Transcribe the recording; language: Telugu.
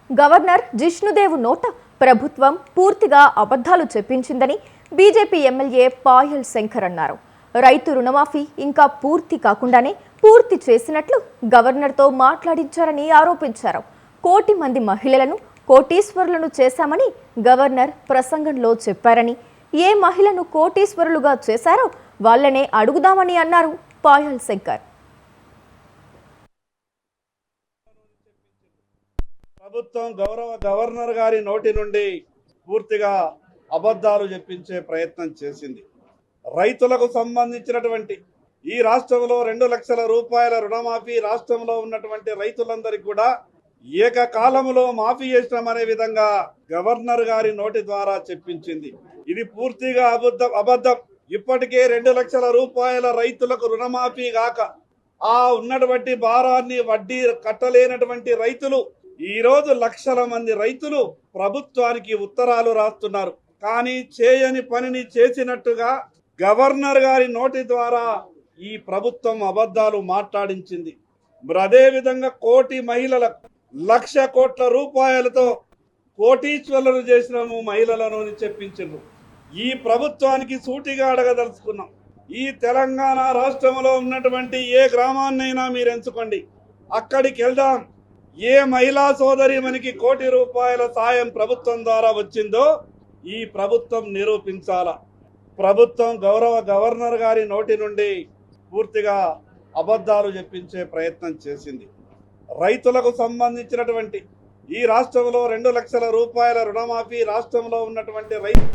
గవర్నర్ జిష్ణుదేవ్ నోట ప్రభుత్వం పూర్తిగా అబద్ధాలు చెప్పించిందని బీజేపీ ఎమ్మెల్యే పాయల్ శంకర్ అన్నారు. రైతు రుణమాఫీ ఇంకా పూర్తి కాకుండానే పూర్తి చేసినట్లు గవర్నర్తో మాట్లాడించారని ఆరోపించారు. 1 కోటి మంది మహిళలను కోటీశ్వరులను చేశామని గవర్నర్ ప్రసంగంలో చెప్పారని, ఏ మహిళను కోటీశ్వరులుగా చేశారో వాళ్ళనే అడుగుదామని అన్నారు పాయల్ శంకర్. ప్రభుత్వం గవర్నర్ గారి నోటి నుండి పూర్తిగా అబద్ధాలు చెప్పించే ప్రయత్నం చేసింది. రైతులకు సంబంధించినటువంటి ఈ రాష్ట్రంలో 2 లక్షల రూపాయల రుణమాఫీ రాష్ట్రంలో ఉన్నటువంటి రైతులందరికీ కూడా ఏకకాలంలో మాఫీ చేసినామనే విధంగా గవర్నర్ గారి నోటి ద్వారా చెప్పించింది. ఇది పూర్తిగా అబద్ధం. ఇప్పటికే 2 లక్షల రూపాయల రైతులకు రుణమాఫీ కాక ఆ ఉన్నటువంటి భారాన్ని వడ్డీ కట్టలేనటువంటి రైతులు ఈ రోజు లక్షల మంది రైతులు ప్రభుత్వానికి ఉత్తరాలు రాస్తున్నారు. కానీ చేయని పనిని చేసినట్టుగా గవర్నర్ గారి నోటి ద్వారా ఈ ప్రభుత్వం అబద్ధాలు మాట్లాడించింది. అదే విధంగా 1 కోటి మహిళలకు 1,00,000 కోట్ల రూపాయలతో కోటీశ్వరులను చేసినాము మహిళలను చెప్పించారు. ఈ ప్రభుత్వానికి సూటిగా అడగదలుచుకున్నాం. ఈ తెలంగాణ రాష్ట్రంలో ఉన్నటువంటి ఏ గ్రామాన్నైనా మీరు ఎంచుకోండి, అక్కడికి వెళ్దాం. ఏ మహిళా సోదరి మనకి 1 కోటి రూపాయల సాయం ప్రభుత్వం ద్వారా వచ్చిందో ఈ ప్రభుత్వం నిరూపించాల. ప్రభుత్వం గవర్నర్ గారి నోటి నుండి పూర్తిగా అబద్ధాలు చెప్పించే ప్రయత్నం చేసింది. రైతులకు సంబంధించినటువంటి ఈ రాష్ట్రంలో 2 లక్షల రూపాయల రుణమాఫీ రాష్ట్రంలో ఉన్నటువంటి రైతు